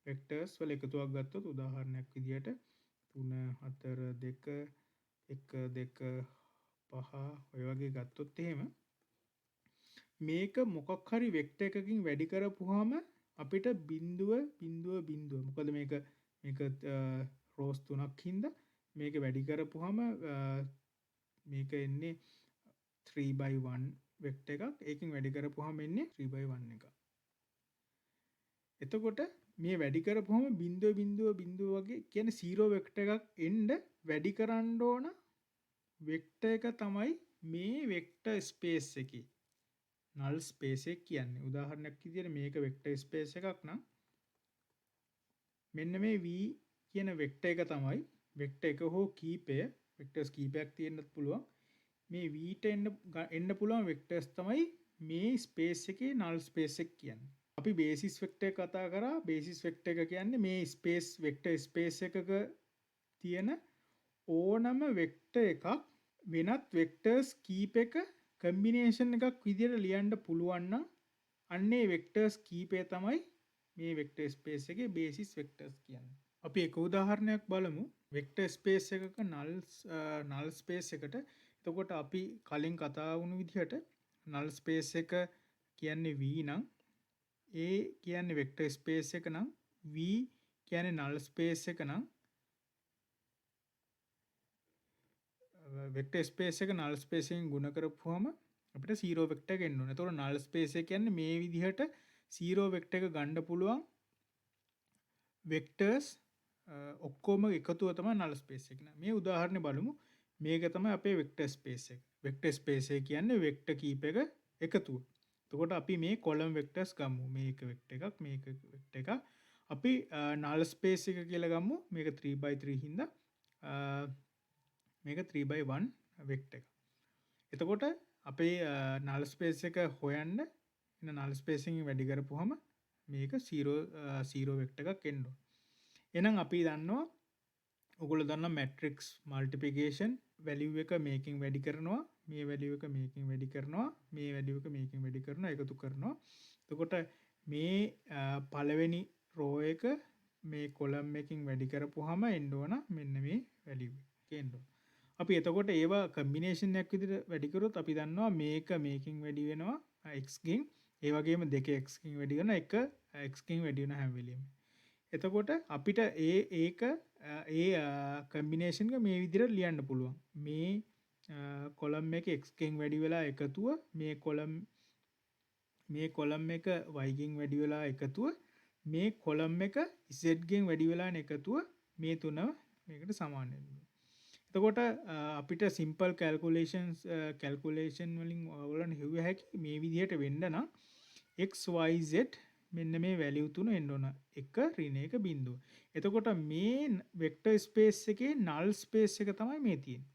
වෙක්ටර්ස් වල එකතුවක් ගත්තොත් උදාහරණයක් විදිහට 3 4 2 1 2 5 ඔය වගේ ගත්තොත් එහෙම මේක මොකක් හරි වෙක්ටර් එකකින් වැඩි කරපුවාම අපිට බිඳුව මොකද මේක රෝස් 3ක් හින්දා මේක වැඩි කරපුවාම මේක එන්නේ 3/1 වෙක්ටර් එකක්. ඒකෙන් වැඩි කරපුවාම එන්නේ 3/1 එකක්. එතකොට මේ වැඩි කරපුවාම බිඳුව වගේ කියන්නේ 0 වෙක්ටර් එකක් එන්න වැඩි කරන්න ඕන වෙක්ටර් එක තමයි මේ වෙක්ටර් ස්පේස් එකේ නල් ස්පේස් එක කියන්නේ. උදාහරණයක් විදිහට මේක වෙක්ටර් ස්පේස් එකක් නම් මෙන්න මේ v කියන වෙක්ටර් එක තමයි වෙක්ටර් එක හෝ කීපය වෙක්ටර්ස් කීපයක් තියෙන්නත් පුළුවන්. මේ v ට එන්න පුළුවන් වෙක්ටර්ස් තමයි මේ ස්පේස් එකේ නල් ස්පේස් එක කියන්නේ. අපි බේසිස් වෙක්ටර් කතා කරා. බේසිස් වෙක්ටර් එක කියන්නේ මේ ස්පේස් වෙක්ටර් ස්පේස් එකක තියෙන ඕනම වෙක්ටර් එකක් වෙනත් වෙක්ටර්ස් කීපයක කම්බිනේෂන් එකක් විදිහට ලියන්න පුළුවන් නම් අන්නේ වෙක්ටර්ස් කීපය තමයි මේ වෙක්ටර් ස්පේස් එකේ බේසිස් වෙක්ටර්ස් කියන්නේ. අපි එක උදාහරණයක් බලමු වෙක්ටර් ස්පේස් එකක නල් ස්පේස් එකට. එතකොට අපි කලින් කතා වුණු විදිහට නල් ස්පේස් එක කියන්නේ v නම් a කියන්නේ වෙක්ටර් ස්පේස් එක නම් v කියන්නේ නල් ස්පේස් එක නම් වෙක්ටර් ස්පේස් එක නල් ස්පේස් එකෙන් ගුණ කරපුවාම අපිට 0 වෙක්ටර් එක එන්න ඕනේ. එතකොට නල් ස්පේස් එක කියන්නේ මේ විදිහට 0 වෙක්ටර් එක ගන්න පුළුවන් වෙක්ටර්ස් ඔක්කොම එකතුව තමයි නල් ස්පේස් එක. මේ උදාහරණය බලමු. මේක තමයි අපේ වෙක්ටර් ස්පේස් එක. වෙක්ටර් ස්පේස් එක කියන්නේ වෙක්ටර් කීපයක එකතුව. එතකොට අපි මේ කොලම් වෙක්ටර්ස් ගමු. මේක වෙක්ටර් එකක්, මේක වෙක්ටර් එකක්. අපි නල් ස්පේස් එක කියලා ගමු. මේක 3/3 හින්දා මේක 3/1 වෙක්ටර් එක. එතකොට අපේ නල් ස්පේස් එක හොයන්න ඉන්න නල් ස්පේස් එකෙන් වැඩි කරපුවාම මේක 0 වෙක්ටර් එකක් එන්න ඕන. එහෙනම් අපි දන්නවා ඔයගොල්ලෝ දන්නවා මැට්‍රික්ස් මල්ටිප්ලිකේෂන් වැලියු එක මේකෙන් වැඩි කරනවා, මේ වැලියු එක මේකෙන් වැඩි කරනවා, මේ වැලියු එක මේකෙන් වැඩි කරනවා, එකතු කරනවා. එතකොට මේ පළවෙනි රෝ එක මේ කොලම් එකකින් වැඩි කරපුවාම එන්න ඕන මෙන්න මේ වැලියු එක එන්න ඕන. අපි එතකොට ඒවා කම්බිනේෂන් එකක් විදිහට වැඩි කරොත් අපි දන්නවා මේක මේකෙන් වැඩි වෙනවා x ගෙන්, ඒ වගේම දෙක x ගෙන් වැඩි කරනවා, එක x ගෙන් වැඩි වෙන හැම වෙලෙම. එතකොට අපිට ඒක කම්බිනේෂන් එක මේ විදිහට ලියන්න පුළුවන්. මේ කොලම් එක x ගෙන් වැඩි වෙලා එකතුව, මේ කොලම් එක y ගෙන් වැඩි වෙලා එකතුව, මේ කොලම් එක z ගෙන් වැඩි වෙලා එකතුව, මේ තුන මේකට සමාන වෙනවා. එතකොට අපිට සිම්පල් කැල්කුලේෂන් වලින් ඔයගොල්ලන් හිතුව හැකි මේ විදිහට වෙන්න නම් x y z මෙන්න මේ වැලියු තුන එන්න ඕන. 1 ඍණ 1 බිඳුව. එතකොට මේ වෙක්ටර් ස්පේස් එකේ නල් ස්පේස් එක තමයි මේ තියෙන්නේ.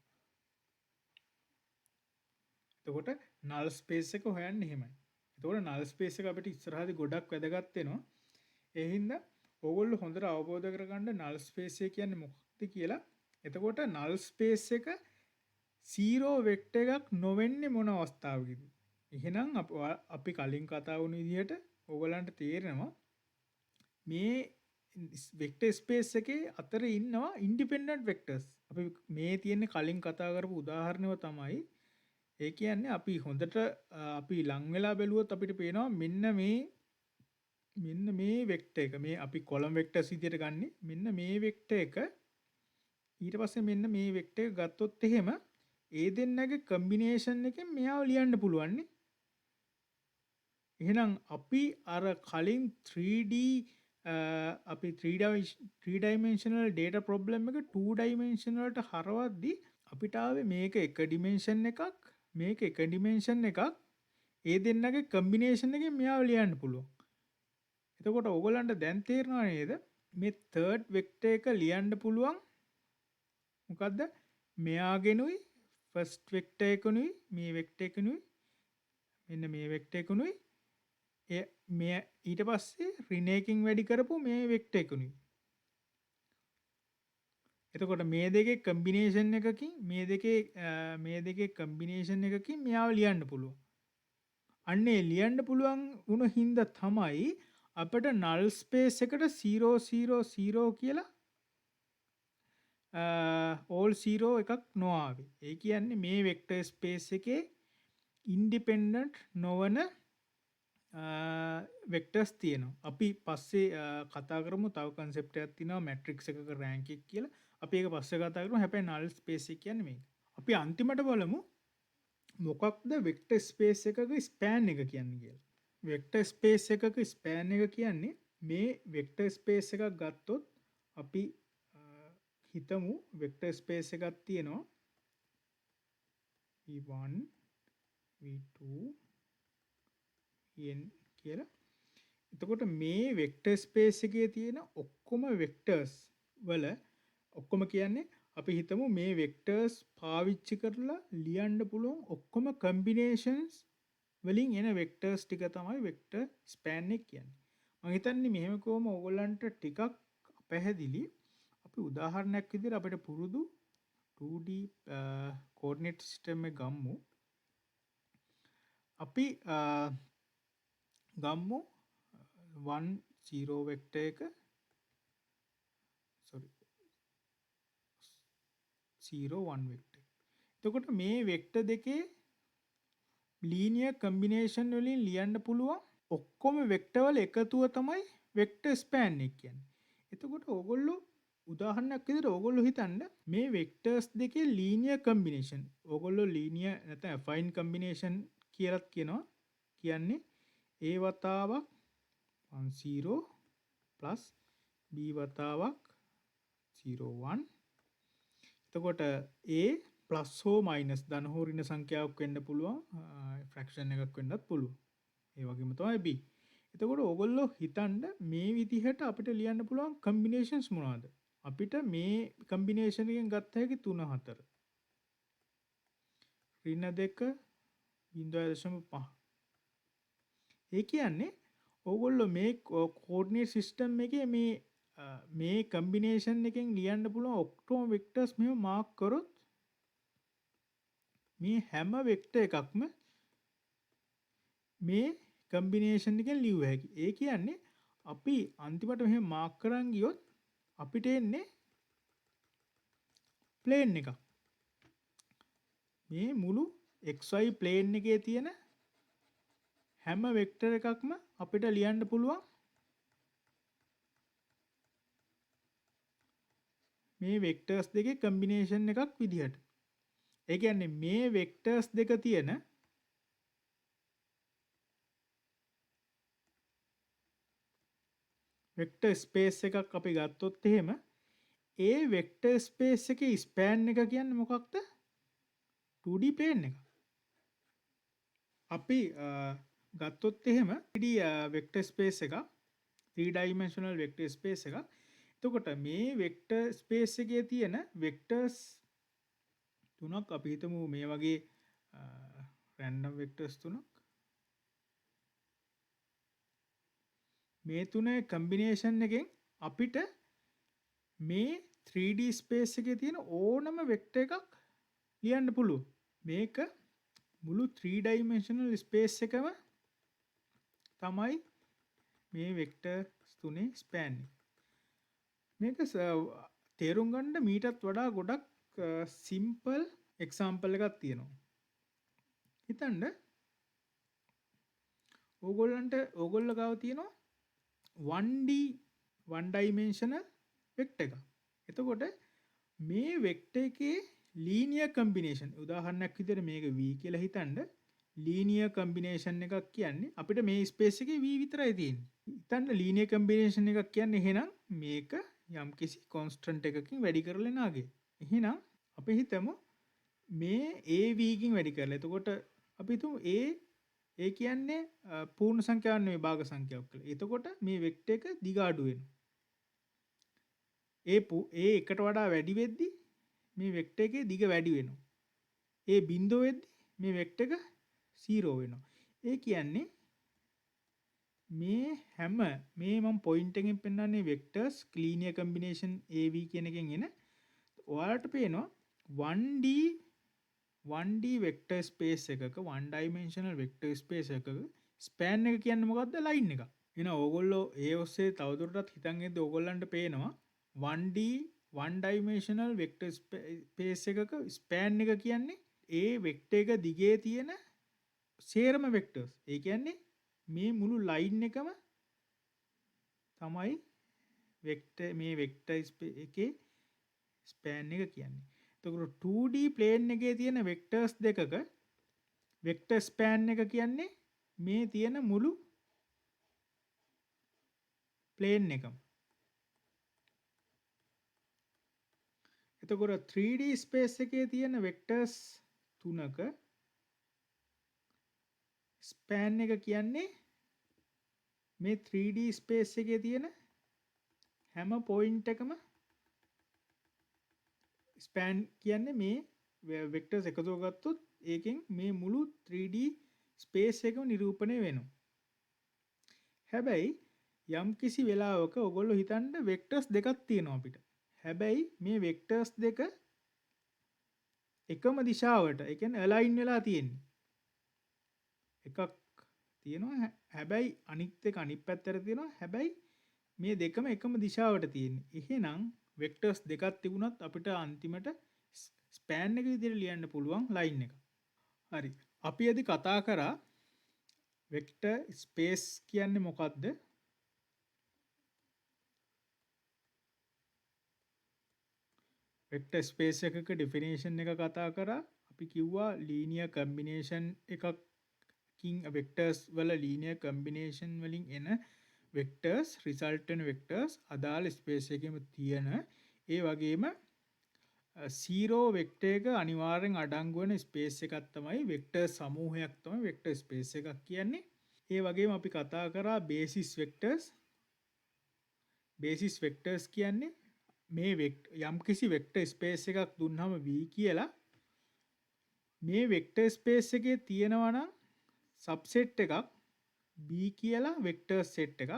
එතකොට නල් ස්පේස් එක හොයන්න එහෙමයි. එතකොට නල් ස්පේස් එක අපිට ඉස්සරහදී ගොඩක් වැදගත් වෙනවා. ඒ හින්දා ඕගොල්ලෝ හොඳට අවබෝධ කරගන්න නල් ස්පේස් එක කියන්නේ මොකක්ද කියලා. එතකොට නල් ස්පේස් එක 0 වෙක්ටර් එකක් නොවෙන්නේ මොන අවස්ථාවකද? එහෙනම් අපි කලින් කතා වුණු විදිහට ඕගලන්ට තේරෙනවා මේ වෙක්ටර් ස්පේස් එකේ අතර ඉන්නවා ඉන්ඩිපෙන්ඩන්ට් වෙක්ටර්ස්. අපි මේ තියෙන කලින් කතා කරපු උදාහරණය තමයි. ඒ කියන්නේ අපි හොඳට අපි ලං වෙලා බැලුවොත් අපිට පේනවා මෙන්න මෙන්න මේ වෙක්ටර් එක මේ අපි කොලම් වෙක්ටර්ස් විදියට ගන්නෙ මෙන්න මේ වෙක්ටර් එක ඊට පස්සේ මෙන්න මේ වෙක්ටර් එක ගත්තොත් එහෙම ඒ දෙන්නගේ කම්බිනේෂන් එකෙන් මෙයාව ලියන්න පුළුවන් නේ. එහෙනම් අපි අර කලින් 3D අපි 3 dimensional data problem එක 2 dimensional වලට හරවද්දී අපිට ආවේ මේක එක dimension එකක් මේක එක dimension එකක් ඒ දෙන්නගේ කම්බිනේෂන් එකෙන් මෙයාව ලියන්න පුළුවන්. එතකොට ඕගොල්ලන්ට දැන් තේරෙනව නේද මේ third vector එක ලියන්න පුළුවන් මොකද්ද මෙයාගෙනුයි first vector එකනුයි මේ vector එකනුයි මෙන්න මේ vector එකනුයි මේ ඊට පස්සේ රිනේකින් වැඩි කරපු මේ vector එකනුයි. එතකොට මේ දෙකේ කම්බිනේෂන් එකකින් මේ දෙකේ කම්බිනේෂන් එකකින් මෙයාව ලියන්න පුළුවන්. අන්නේ ලියන්න පුළුවන් වුණ හින්දා තමයි අපිට null space එකට 0 0 0 කියලා all 0 එකක් නොආවේ. ඒ කියන්නේ මේ vector space එකේ independent නොවන වෙක්ටර්ස් තියෙනවා. අපි පස්සේ කතා කරමු තව concept එකක් තියෙනවා matrix එකක rank එක කියලා. අපි ඒක පස්සේ කතා කරමු. හැබැයි null space එක කියන්නේ මේක. අපි අන්තිමට බලමු මොකක්ද වෙක්ටර් ස්පේස් එකක ස්පෑන් එක කියන්නේ කියලා. වෙක්ටර් ස්පේස් එකක ස්පෑන් එක කියන්නේ මේ වෙක්ටර් ස්පේස් එකක් ගත්තොත් අපි හිතමු වෙක්ටර් ස්පේස් එකක් තියෙනවා v1 v2 vn කියලා. එතකොට මේ වෙක්ටර් ස්පේස් එකේ තියෙන ඔක්කොම වෙක්ටර්ස් වල ඔක්කොම කියන්නේ අපි හිතමු මේ වෙක්ටර්ස් පාවිච්චි කරලා ලියන්න පුළුවන් ඔක්කොම කම්බිනේෂන්ස් වලින් එන වෙක්ටර්ස් ටික තමයි වෙක්ටර් ස්පෑන් එක කියන්නේ. මම හිතන්නේ මෙහෙම කොහොම ඕගොල්ලන්ට ටිකක් පැහැදිලි. අපි උදාහරණයක් විදිහට අපිට පුරුදු 2D coordinate system එක ගමු. අපි ගම්මු 1 0 වෙක්ටර් එක 0 1 වෙක්ටර්. එතකොට මේ වෙක්ටර් දෙකේ ලීනියර් කම්බිනේෂන් වලින් ලියන්න පුළුවන් ඔක්කොම වෙක්ටර් වල එකතුව තමයි වෙක්ටර් ස්පෑන් එක කියන්නේ. එතකොට ඕගොල්ලෝ උදාහරණයක් විදිහට ඕගොල්ලෝ හිතන්න මේ වෙක්ටර්ස් දෙකේ ලීනියර් කම්බිනේෂන් ඕගොල්ලෝ ලීනියර් නැත්නම් affine combination කියලාත් කියනවා. කියන්නේ a වතාවක් 1 0 plus b වතාවක් 0 1. එතකොට a plus හෝ minus ධන හෝ ඍණ සංඛ්‍යාවක් වෙන්න පුළුවන් fraction එකක් වෙන්නත් පුළුවන්. ඒ වගේම තමයි b. එතකොට ඕගොල්ලෝ හිතන්න මේ විදිහට අපිට ලියන්න පුළුවන් combinations මොනවද? අපිට මේ combination එකෙන් ගත්ත හැකි 3 4. ඍණ 2 0.5. ඒ කියන්නේ ඕගොල්ලෝ මේ coordinate system එකේ මේ combination එකෙන් ලියන්න පුළුවන් ඔක්කොම vectors මෙහෙම mark කරොත් මේ හැම vector එකක්ම මේ combination එකෙන් ලියුව හැකි. ඒ කියන්නේ අපි අන්තිමට මෙහෙම mark කරන් ගියොත් අපිට එන්නේ plane එකක්. මේ මුළු xy plane එකේ තියෙන හැම වෙක්ටර් එකක්ම අපිට ලියන්න පුළුවන් මේ වෙක්ටර්ස් දෙකේ කම්බිනේෂන් එකක් විදිහට. ඒ කියන්නේ මේ වෙක්ටර්ස් දෙක තියෙන වෙක්ටර් ස්පේස් එකක් අපි ගත්තොත් එහෙම ඒ වෙක්ටර් ස්පේස් එකේ ස්පෑන් එක කියන්නේ මොකක්ද? 2D plane එක. අපි ගත්තොත් එහෙම 3D වෙක්ටර් ස්පේස් එක 3 dimensional වෙක්ටර් ස්පේස් එක. එතකොට මේ වෙක්ටර් ස්පේස් එකේ තියෙන වෙක්ටර්ස් තුනක් අපි හිතමු මේ වගේ රැන්ඩම් වෙක්ටර්ස් තුනක්. මේ තුනේ කම්බිනේෂන් එකෙන් අපිට මේ 3D ස්පේස් එකේ තියෙන ඕනම වෙක්ටර් එකක් ලියන්න පුළුවන්. මේක මුළු 3 dimensional ස්පේස් එකම තමයි මේ වෙක්ටර්ස් තුනේ ස්පෑන් එක. මේක තේරුම් ගන්න මීටත් වඩා ගොඩක් සිම්පල් එක්සාම්පල් එකක් තියෙනවා. හිතන්න ඕගොල්ලෝ ගාව තියෙනවා 1D one dimensional වෙක්ටර් එකක්. එතකොට මේ වෙක්ටර් එකේ ලීනියර් කම්බිනේෂන් උදාහරණයක් විදිහට මේක v කියලා හිතන්න ලීනියර් කම්බිනේෂන් එකක් කියන්නේ අපිට මේ ස්පේස් එකේ v විතරයි තියෙන්නේ. හිතන්න ලීනියර් කම්බිනේෂන් එකක් කියන්නේ එහෙනම් මේක යම්කිසි කොන්ස්ටන්ට් එකකින් වැඩි කරලා නාගේ. එහෙනම් අපි හිතමු මේ AV කින් වැඩි කරලා. එතකොට අපි හිතමු A කියන්නේ පූර්ණ සංඛ්‍යාවක් නෙවෙයි භාග සංඛ්‍යාවක් කියලා. එතකොට මේ වෙක්ටර් එක දිග අඩු වෙනවා. A එකට වඩා වැඩි වෙද්දි මේ වෙක්ටර් එකේ දිග වැඩි වෙනවා. A බිඳුව වෙද්දි මේ වෙක්ටර් එක 0 වෙනවා. ඒ කියන්නේ මේ හැම මේ මම පොයින්ට් එකෙන් පෙන්නන්නේ වෙක්ටර්ස් ලීනියර් කම්බිනේෂන් AV කියන එකෙන් එන ඔයාලට පේනවා 1D වෙක්ටර් ස්පේස් එකක 1 dimensional වෙක්ටර් ස්පේස් එකක ස්පෑන් එක කියන්නේ මොකද්ද? ලයින් එක. එහෙනම් ඕගොල්ලෝ ඒ ඔස්සේ තවදුරටත් හිතන් ඉද්දි ඕගොල්ලන්ට පේනවා 1D 1 dimensional වෙක්ටර් ස්පේස් එකක ස්පෑන් එක කියන්නේ ඒ වෙක්ටර් එක දිගේ තියෙන සේරම වෙක්ටර්ස්. ඒ කියන්නේ මේ මුළු ලයින් එකම තමයි වෙක්ටර් මේ වෙක්ටර් එකේ ස්පෑන් එක කියන්නේ. එතකොට 2D ප්ලේන් එකේ තියෙන වෙක්ටර්ස් දෙකක වෙක්ටර් ස්පෑන් එක කියන්නේ මේ තියෙන මුළු ප්ලේන් එකම. එතකොට 3D ස්පේස් එකේ තියෙන වෙක්ටර්ස් තුනක ස්පෑන් එක කියන්නේ මේ 3D ස්පේස් එකේ තියෙන හැම පොයින්ට් එකම ස්පෑන් කියන්නේ මේ වෙක්ටර්ස් එකතු ගත්තොත් ඒකෙන් මේ මුළු 3D ස්පේස් එකම නිරූපණය වෙනවා. හැබැයි යම් කිසි වෙලාවක ඔයගොල්ලෝ හිතන්න වෙක්ටර්ස් දෙකක් තියෙනවා අපිට. හැබැයි මේ වෙක්ටර්ස් දෙක එකම දිශාවට ඒ කියන්නේ අලයින් වෙලා තියෙන්නේ. එකක් තියෙනවා හැබැයි අනිත් එක අනිත් පැත්තට තියෙනවා හැබැයි මේ දෙකම එකම දිශාවට තියෙන්නේ. එහෙනම් වෙක්ටර්ස් දෙකක් තිබුණත් අපිට අන්තිමට ස්පෑන් එක විදිහට ලියන්න පුළුවන් ලයින් එක. හරි. අපි අද කතා කරා වෙක්ටර් ස්පේස් කියන්නේ මොකක්ද? වෙක්ටර් ස්පේස් එකක ඩෙෆිනිෂන් එක කතා කරා. අපි කිව්වා ලීනියර් කම්බිනේෂන් එකකින් වෙක්ටර්ස් වල ලීනියර් කම්බිනේෂන් වලින් එන වෙක්ටර්ස් රිසල්ටන්ට් වෙක්ටර්ස් අදාළ ස්පේස් එකේම තියෙන ඒ වගේම 0 වෙක්ටර් එක අනිවාර්යෙන් අඩංගු වෙන ස්පේස් එකක් තමයි වෙක්ටර් සමූහයක් තමයි වෙක්ටර් ස්පේස් එකක් කියන්නේ. ඒ වගේම අපි කතා කරා බේසිස් වෙක්ටර්ස්. බේසිස් වෙක්ටර්ස් කියන්නේ මේ යම්කිසි වෙක්ටර් ස්පේස් එකක් දුන්නාම V කියලා මේ වෙක්ටර් ස්පේස් එකේ තියෙනවා නම් සබ්සෙට් එකක් B කියලා වෙක්ටර් සෙට් එකක්.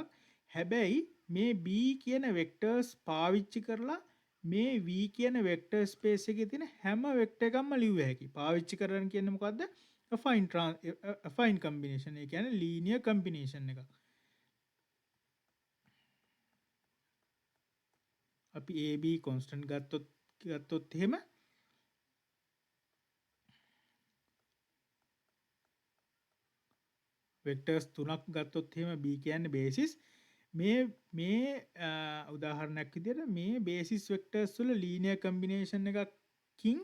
හැබැයි මේ B කියන වෙක්ටර්ස් පාවිච්චි කරලා මේ V කියන වෙක්ටර් ස්පේස් එකේ තියෙන හැම වෙක්ටර් එකක්ම ලියුව හැකියි. පාවිච්චි කරන කියන්නේ මොකද්ද? affine combination. ඒ කියන්නේ linear combination එකක්. අපි AB constant ගත්තොත් එහෙම වෙක්ටර්ස් තුනක් ගත්තොත් එහෙම B කියන්නේ basis. මේ උදාහරණයක් විදිහට මේ බේසිස් වෙක්ටර්ස් වල ලීනියර් කම්බිනේෂන් එකකින්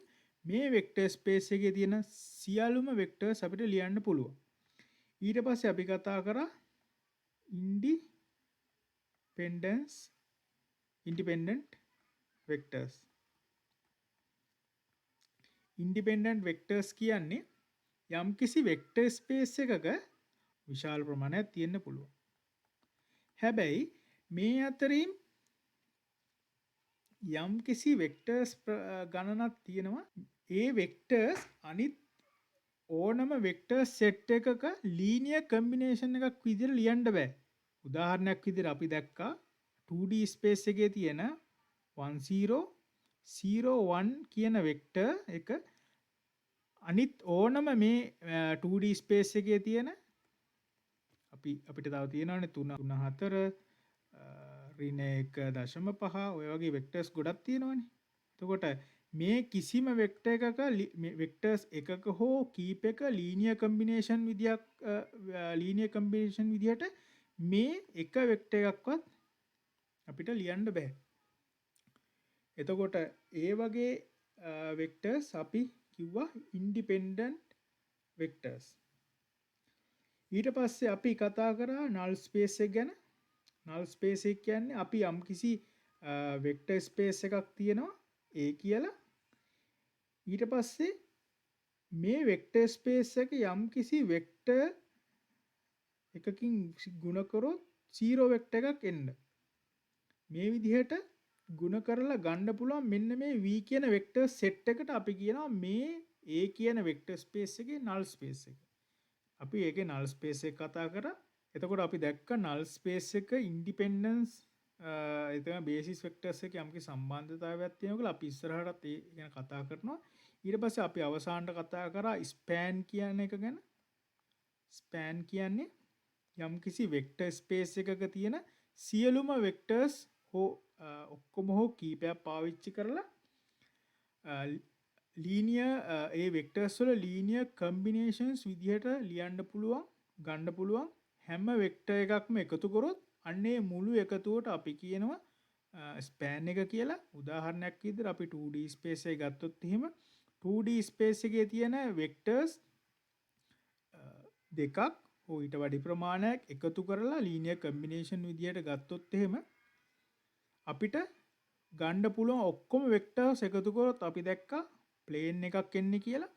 මේ වෙක්ටර් ස්පේස් එකේ තියෙන සියලුම වෙක්ටර්ස් අපිට ලියන්න පුළුවන්. ඊට පස්සේ අපි කතා කරා ඉන්ඩිපෙන්ඩන්ට් වෙක්ටර්ස්. ඉන්ඩිපෙන්ඩන්ට් වෙක්ටර්ස් කියන්නේ යම්කිසි වෙක්ටර් ස්පේස් එකක විශාල ප්‍රමාණයක් තියෙන්න පුළුවන්. හැබැයි මේ අතරින් යම් කිසි වෙක්ටර්ස් ගණනක් තියෙනවා ඒ වෙක්ටර්ස් අනිත් ඕනම වෙක්ටර් සෙට් එකක ලීනියර් කම්බිනේෂන් එකක් විදිහට ලියන්න බෑ. උදාහරණයක් විදිහට අපි දැක්කා 2D ස්පේස් එකේ තියෙන 1 0 0 1 කියන වෙක්ටර් එක අනිත් ඕනම මේ 2D ස්පේස් එකේ තියෙන අපිට තව තියෙනවානේ 3 4 ඍණ 1.5 ඔය වගේ වෙක්ටර්ස් ගොඩක් තියෙනවානේ. එතකොට මේ කිසිම වෙක්ටර් එකක වෙක්ටර්ස් එකක හෝ කීපයක ලීනියර් කම්බිනේෂන් විදියට මේ එක වෙක්ටර් එකක්වත් අපිට ලියන්න බෑ. එතකොට ඒ වගේ වෙක්ටර්ස් අපි කිව්වා ඉන්ඩිපෙන්ඩන්ට් වෙක්ටර්ස්. ඊට පස්සේ අපි කතා කරා නල් ස්පේස් එක ගැන. නල් ස්පේස් එක කියන්නේ අපි යම්කිසි වෙක්ටර් ස්පේස් එකක් තියෙනවා ඒ කියලා. ඊට පස්සේ මේ වෙක්ටර් ස්පේස් එක යම්කිසි වෙක්ටර් එකකින් ගුණ කරොත් 0 වෙක්ටර් එකක් එන්න. මේ විදිහට ගුණ කරලා ගන්න පුළුවන් මෙන්න මේ v කියන වෙක්ටර් සෙට් එකට අපි කියනවා මේ a කියන වෙක්ටර් ස්පේස් එකේ නල් ස්පේස් එක. අපි ඒකේ නල් ස්පේස් එක කතා කරා. එතකොට අපි දැක්ක නල් ස්පේස් එක ඉන්ඩිපෙන්ඩන්ස් එතන බේසිස් වෙක්ටර්ස් එක යම්කි සම්බන්ධතාවයක් තියෙනවා කියලා අපි ඉස්සරහටත් ඒ ගැන කතා කරනවා. ඊට පස්සේ අපි අවසානට කතා කරා ස්පෑන් කියන එක ගැන. ස්පෑන් කියන්නේ යම්කිසි වෙක්ටර් ස්පේස් එකක තියෙන සියලුම වෙක්ටර්ස් ඔක්කොම හෝ කීපයක් පාවිච්චි කරලා ලීනියර් ඒ වෙක්ටර්ස් වල ලීනියර් කම්බිනේෂන්ස් විදිහට ලියන්න පුළුවන් ගන්න පුළුවන් හැම වෙක්ටර් එකක්ම එකතු කරොත් අන්නේ මුළු එකතුවට අපි කියනවා ස්පෑන් එක කියලා. උදාහරණයක් විදිහට අපි 2D ස්පේස් එක ගත්තොත් එහෙම 2D ස්පේස් එකේ තියෙන වෙක්ටර්ස් දෙකක් හෝ ඊට වැඩි ප්‍රමාණයක් එකතු කරලා ලීනියර් කම්බිනේෂන් විදිහට ගත්තොත් එහෙම අපිට ගන්න පුළුවන් ඔක්කොම වෙක්ටර්ස් එකතු කරොත් අපි දැක්කා ප්ලේන් එකක් එන්නේ කියලා.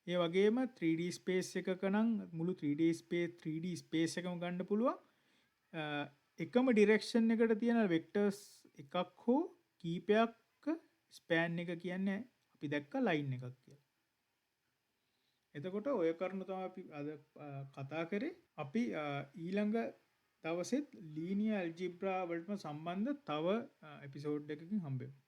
ඒ වගේම 3D ස්පේස් එකක නම් මුළු 3D ස්පේස් එකම ගන්න පුළුවන්. එකම ඩිරෙක්ෂන් එකට තියෙන වෙක්ටර්ස් එකක් හෝ කීපයක් ස්පෑන් එක කියන්නේ අපි දැක්ක ලයින් එකක් කියලා. එතකොට ඔය කරුණු තමයි අපි අද කතා කරේ. අපි ඊළඟ දවසෙත් ලීනියර් ඇල්ජිබ්‍රා වලට සම්බන්ධ තව එපිසෝඩ් එකකින් හම්බෙමු.